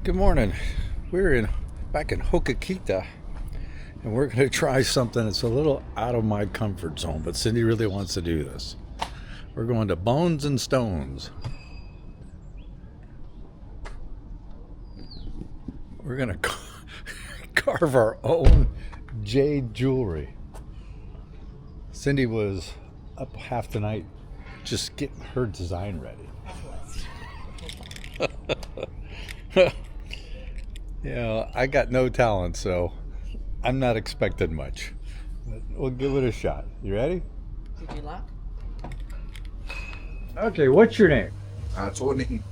Good morning. We're back in Hokita, and we're going to try something that's a little out of my comfort zone, but Cindy really wants to do this. We're going to Bonz and Stonz. We're going to carve our own jade jewelry. Cindy was up half the night just getting her design ready. Yeah, I got no talent, so I'm not expecting much. But we'll give it a shot. You ready? Did you lock? Okay, what's your name? Tony.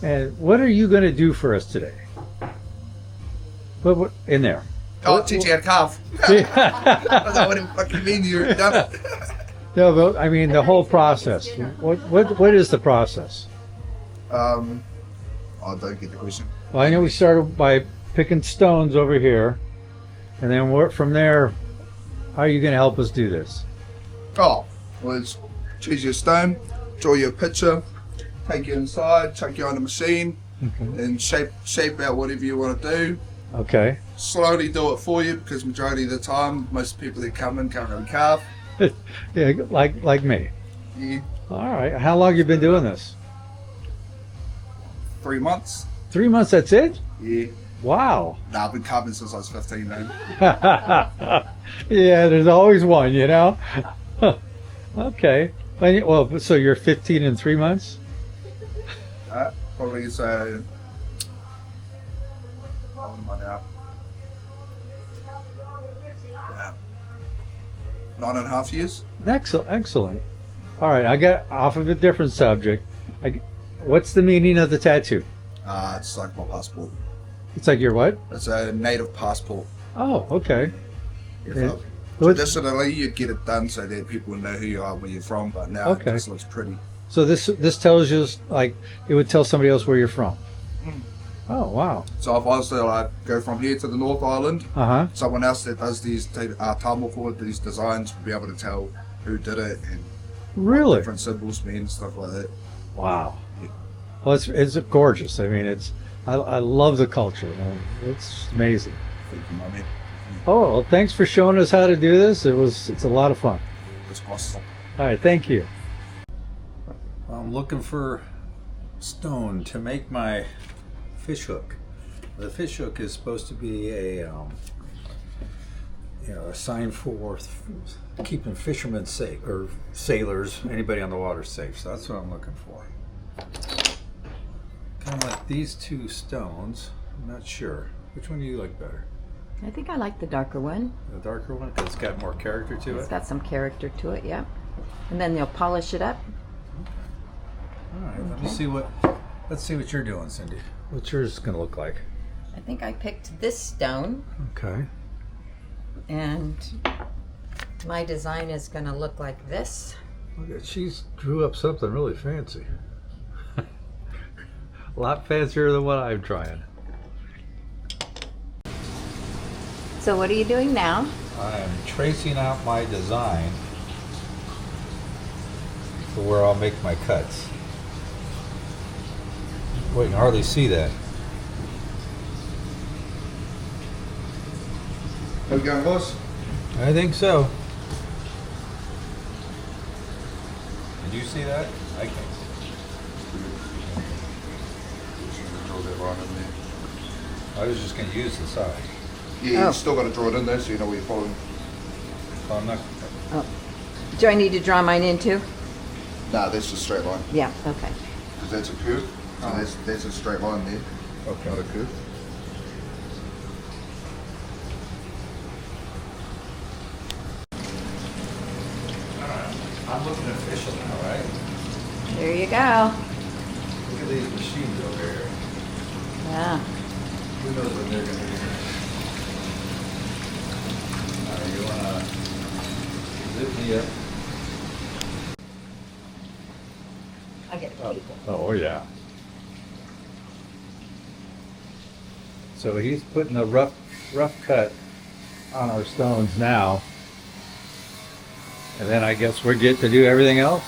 And what are you going to do for us today? What in there? Oh, teach you how to carve. I don't know what it fucking mean you're done. No, but I mean the whole process. What is the process? I don't get the question. Well, I know we started by picking stones over here, and then from there, how are you going to help us do this? Oh, well, it's choose your stone, draw your picture, take it inside, chuck it on the machine, and shape out whatever you want to do. Okay. Slowly do it for you, because majority of the time, most people that come in can't really carve. Yeah, like me. Yeah, All right. How long you been doing this? 3 months. 3 months. That's it? Yeah. Wow. Nah, I've been carving since I was 15 now. Yeah, there's always one, you know. Okay. Well, so you're 15 in 3 months? Probably so. How old am I now? Yeah. 9.5 years. Excellent. All right, I got off of a different subject. What's the meaning of the tattoo? It's like my passport. It's like your what? It's a native passport. Oh, okay. Yeah. Traditionally, you'd get it done so that people know who you are, where you're from, but now it just looks pretty. So this tells you, like, it would tell somebody else where you're from. Oh, wow. So if I was to like go from here to the North Island, someone else that does these tamoko, these designs, would be able to tell who did it and Really? different symbols mean, stuff like that. Wow. Yeah. Well, it's gorgeous. I mean, I love the culture. It's amazing. Thank you, my man. Oh, well, thanks for showing us how to do this. It's a lot of fun. It's awesome. All right, thank you. I'm looking for stone to make my fish hook. The fish hook is supposed to be a sign for keeping fishermen safe, or sailors, anybody on the water safe. So that's what I'm looking for. Kind of like these two stones. I'm not sure. Which one do you like better? I think I like the darker one. The darker one, because it's got more character to It's it. got some character to it, yeah. And then they'll polish it up. All right, let's see what you're doing, Cindy. What's yours going to look like? I think I picked this stone, Okay. and my design is going to look like this. Look at, she's drew up something really fancy. A lot fancier than what I'm trying. So what are you doing now? I'm tracing out my design for where I'll make my cuts. Well, you can hardly see that. How we going, boys? I think so. Did you see that? I can't see. I was just going to use the side. Yeah, you still got to draw it in there so you know where you're following. So I'm not. Oh. Do I need to draw mine in too? Nah, that's just a straight line. Yeah, okay. Because that's a curve. So there's a straight line there. Okay. Not a curve. I'm looking official now, right? There you go. Look at these machines over here. Yeah. Who knows what they're going to do? You want to zip me up? I'll get the people. Oh, yeah. So he's putting a rough cut on our stones now. And then I guess we get to do everything else.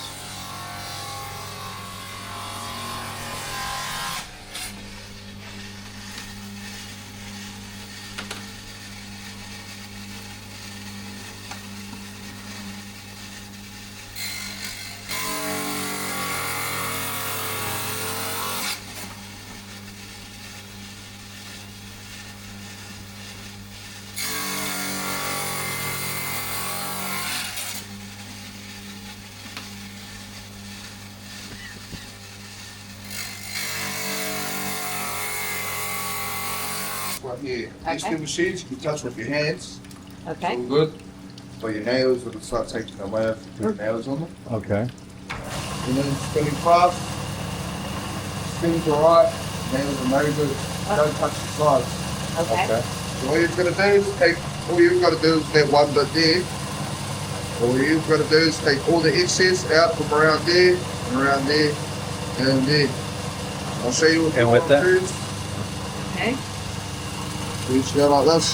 one here. These Okay. two machines you can touch with your hands. Okay. All good. For your nails, we can start taking away your nails on them. Okay. And then spinning fast. Spins alright. Nails are no good. Don't touch the sides. Okay. So all you've got to do is all you've got to do is that one bit there. All you've got to do is take all the excess out from around there, and around there, and there. I'll show you what And with that? Okay. You just go like this.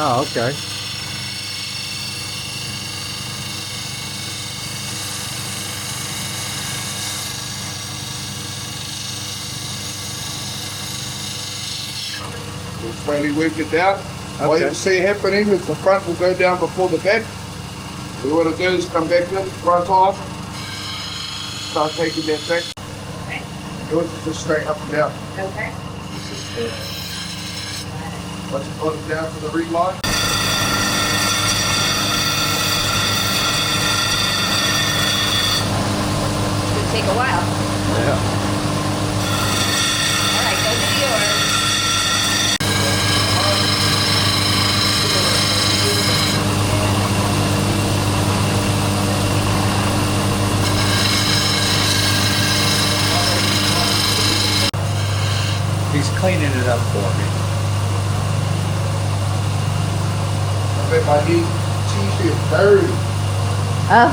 Oh, okay. We'll slowly work it down. What Okay. you see happening is the front will go down before the back. So what it do is come back in, front off, start taking that back. Okay. Yours is just straight up and down. Okay. Once you put it down for the reline. Could take a while. Yeah. All right, go to yours. He's cleaning it up for me. I bet my knee t-shirt dirty. Oh.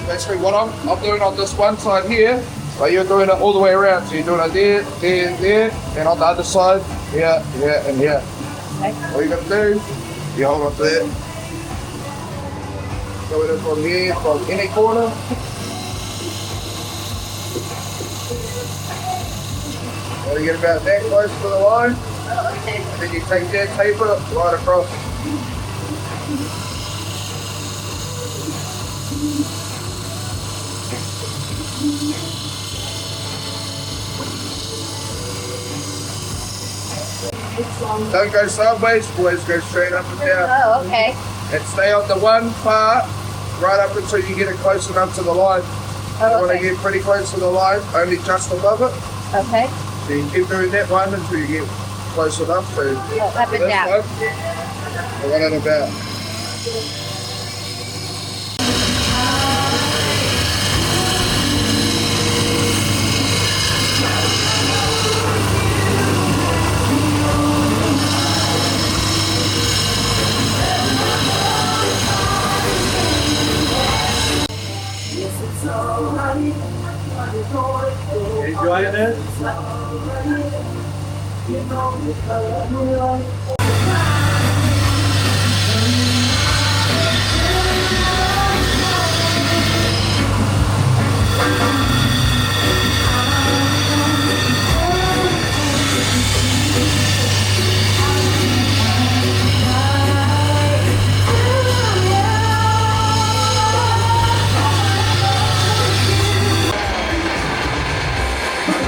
Basically what I'm doing on this one side here, but you're doing it all the way around. So you're doing it there, there, there, and on the other side, here, here, and here. Okay. All you gotta do, you hold on to that. Go it in from here, from any corner. Gotta get about that close to the line. And then you take that taper right across. Don't go sideways, always go straight up and down. Oh, okay. And stay on the one part right up until you get it close enough to the line. You want to okay. get pretty close to the line, only just above it. Okay. So you keep doing that one until you get close enough to Up and this down. one. And run it about. Enjoying it?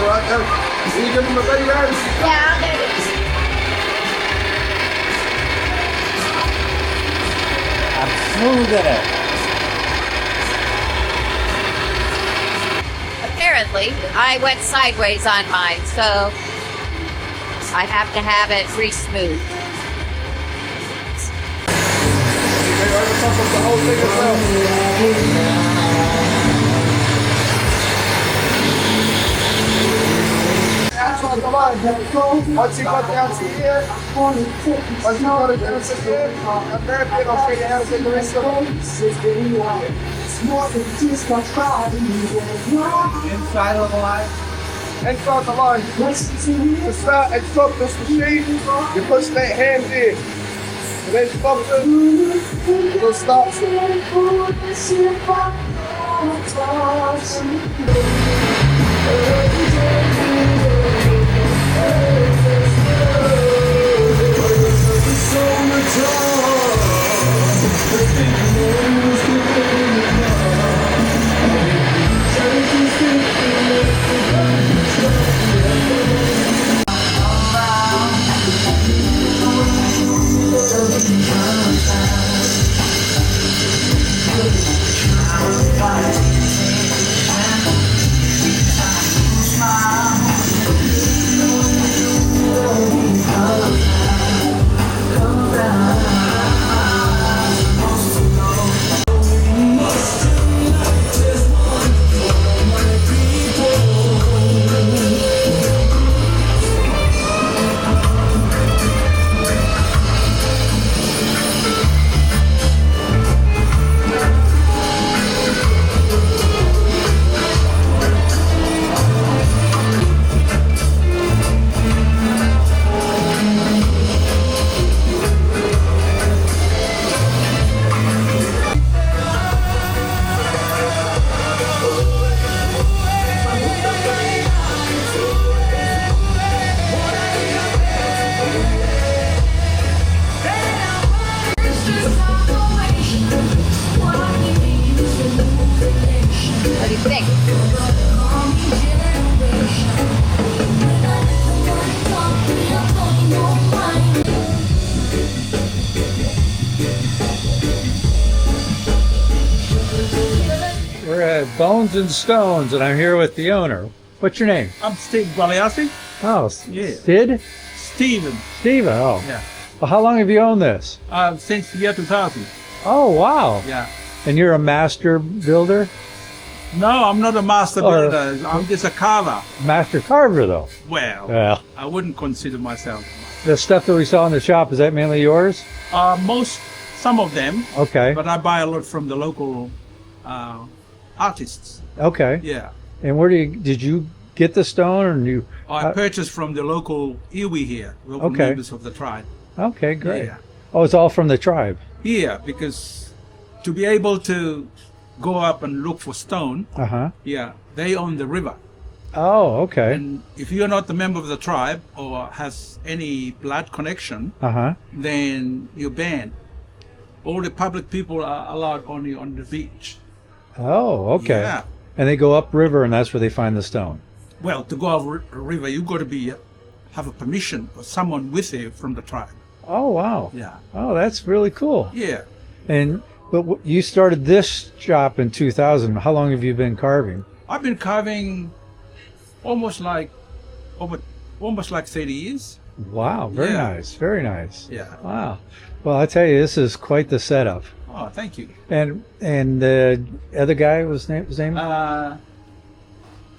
Alright, go. See you give them a video. Yeah, I'll do it. I'm smooth in it. Apparently, I went sideways on mine, so I have to have it re-smooth. You go over top of the whole thing as well. Outside the line. Once you got down to here, once you got it down to here, and there, then I'll show you how to do the rest of it. Inside of the line. Inside the line. To start and stop this machine, you push that hand there. And then stop it. It'll start. Thanks. We're at Bonz and Stonz, and I'm here with the owner. What's your name? I'm Steve Gualiassi. Oh, Yeah. Sid? Steven. Steven, oh. Yeah. Well, how long have you owned this? Since the year 2000. Oh, wow. Yeah. And you're a master builder? No, I'm not a master builder. I'm just a carver. Master carver, though. Well, I wouldn't consider myself. The stuff that we saw in the shop, is that mainly yours? Some of them, Okay. but I buy a lot from the local artists. Okay. Yeah. And did you get the stone, or you? I purchased from the local iwi here, local Okay. members of the tribe. Okay, great. Yeah. Oh, it's all from the tribe. Yeah, because to be able to go up and look for stone, yeah, they own the river. Oh, okay. And if you're not a member of the tribe or has any blood connection, then you're banned. All the public people are allowed only on the beach. Oh, okay. Yeah. And they go upriver, and that's where they find the stone. Well, to go over a river, you got to have a permission or someone with you from the tribe. Oh, wow. Yeah. Oh, that's really cool. Yeah. But you started this shop in 2000. How long have you been carving? I've been carving almost like 30 years. Wow, very Yeah. nice, very nice. Yeah. Wow. Well, I tell you, this is quite the setup. Oh, thank you. And the other guy, his name?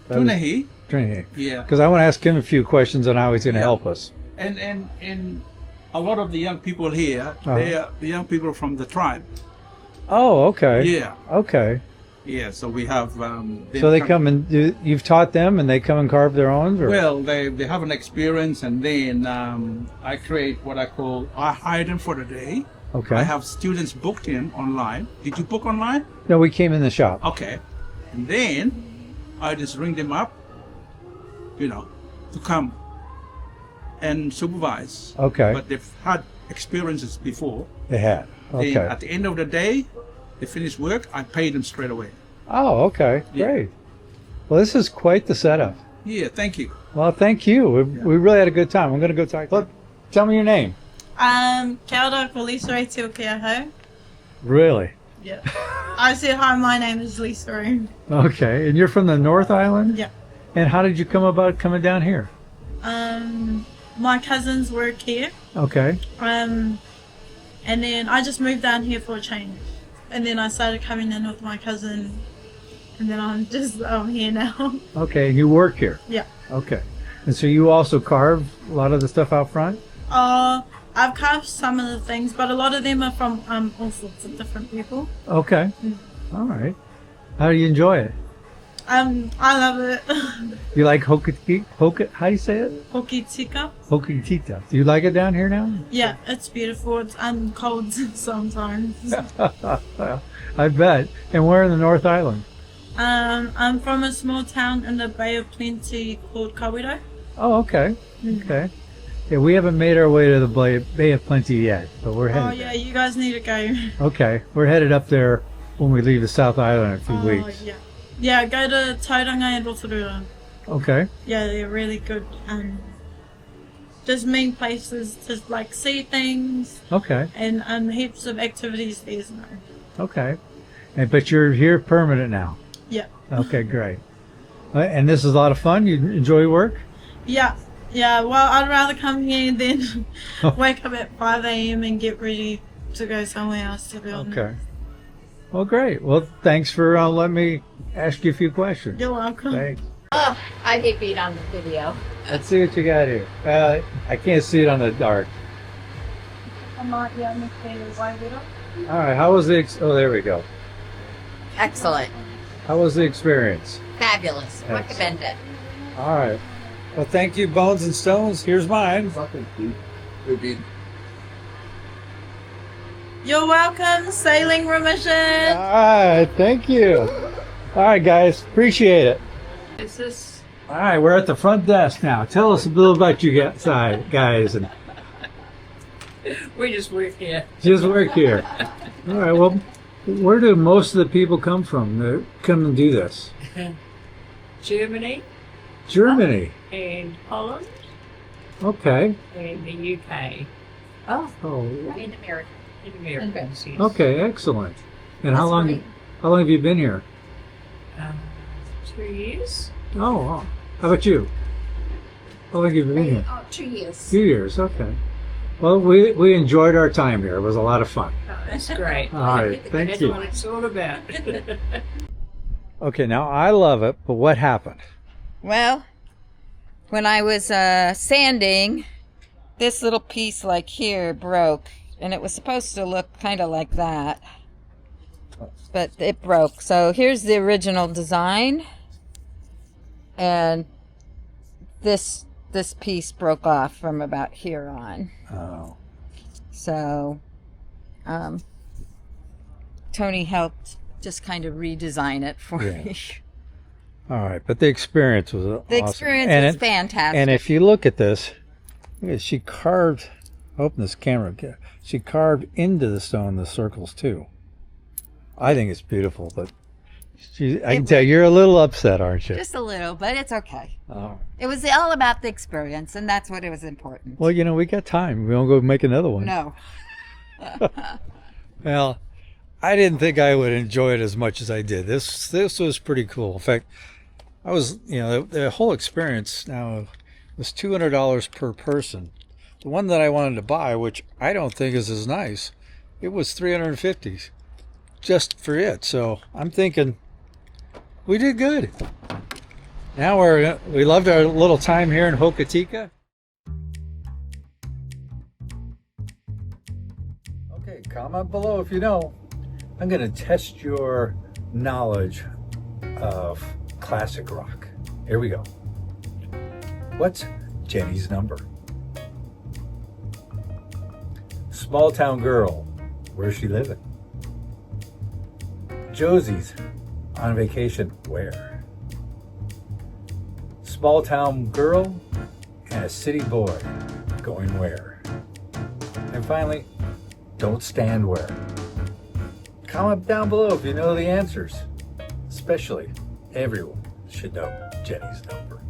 Tunehi. Trinity. Yeah. Because I want to ask him a few questions on how he's going to help us. And a lot of the young people here, they are the young people from the tribe. Oh, okay. Yeah. Okay. Yeah, so we have So they come and you've taught them, and they come and carve their own? Or? Well, they have an experience, and then I create what I hire them for the day. Okay. I have students booked in online. Did you book online? No, we came in the shop. Okay. And then I just ring them up, to come and supervise. Okay. But they've had experiences before. They had. Okay. Then at the end of the day, they finish work, I pay them straight away. Oh, okay. Yeah. Great. Well, this is quite the setup. Yeah, thank you. Well, thank you. We really had a good time. I'm going to go talk to you. Tell me your name. Kia ora, ko Lisa Ray Te Kia Hau. Really? Yeah. I said, hi, my name is Lisa Ray. Okay. And you're from the North Island? Yeah. And how did you come about coming down here? My cousins work here. Okay. And then I just moved down here for a change. And then I started coming in with my cousin. And then I'm here now. Okay. And you work here? Yeah. Okay. And so you also carve a lot of the stuff out front? I've carved some of the things, but a lot of them are from all sorts of different people. Okay. All right. How do you enjoy it? I love it. You like how do you say it? Hokitika. Hokita. Do you like it down here now? Yeah, it's beautiful. It's cold sometimes. I bet. And where in the North Island? I'm from a small town in the Bay of Plenty called Kawerau. Oh, okay. Okay. Yeah, we haven't made our way to the Bay of Plenty yet, but we're headed. Oh yeah, you guys need to go. Okay, we're headed up there when we leave the South Island in a few weeks. Yeah. Yeah, go to Tauranga and Rotorua. Okay. Yeah, they're really good. Just main places to see things. Okay. And heaps of activities there. Okay. But you're here permanent now. Yeah. Okay, great. And this is a lot of fun. You enjoy work? Yeah. Yeah, well, I'd rather come here than wake up at 5 a.m. and get ready to go somewhere else, to be honest. Okay. Well, great. Well, thanks for letting me ask you a few questions. You're welcome. Thanks. Oh, I get beat on the video. Let's see what you got here. I can't see it on the dark. All right. How was the? Oh, there we go. Excellent. How was the experience? Fabulous. Excellent. Recommend it. All right. Well, thank you, Bonz and Stonz. Here's mine. You're welcome, Sailing Remission. All right. Thank you. All right, guys. Appreciate it. Is this? All right. We're at the front desk now. Tell us a little about you guys. And We just work here. just work here. All right. Well, Where do most of the people come from that come and do this? Germany Germany. and Holland Okay. and the UK Oh, Oh, in America. and America. Yes. okay, excellent. And how That's long? great. How long have you been here? 2 years. Oh, wow. How about you? How long have you been here? Oh, 2 years. 2 years. Okay. Well, we enjoyed our time here. It was a lot of fun. Oh, that's great. All right. Thank That's you. what it's all about. Okay. Now I love it, but what happened? Well, when I was sanding, this little piece like here broke, and it was supposed to look kind of like that, but it broke. So here's the original design, and this piece broke off from about here on. Oh. So Tony helped just kind of redesign it for Yeah. me. All right, but the experience was awesome. The experience And was it- fantastic. And if you look at this, she carved. Open this camera. She carved into the stone the circles too. I think it's beautiful, but I can tell you're a little upset, aren't you? Just a little, but it's okay. Oh. It was all about the experience, and that's what it was important. Well, you know, we got time. We won't go make another one. No. Well, I didn't think I would enjoy it as much as I did. This was pretty cool. In fact, I was, the whole experience now was $200 per person. The one that I wanted to buy, which I don't think is as nice, it was $350 just for it. So I'm thinking we did good. Now we loved our little time here in Hokita. Okay, comment below if you know. I'm going to test your knowledge of classic rock. Here we go. What's Jenny's number? Small town girl, where's she living? Josie's on vacation, where? Small town girl and a city boy, going where? And finally, don't stand where? Comment down below if you know the answers. Especially, everyone should know Jenny's number.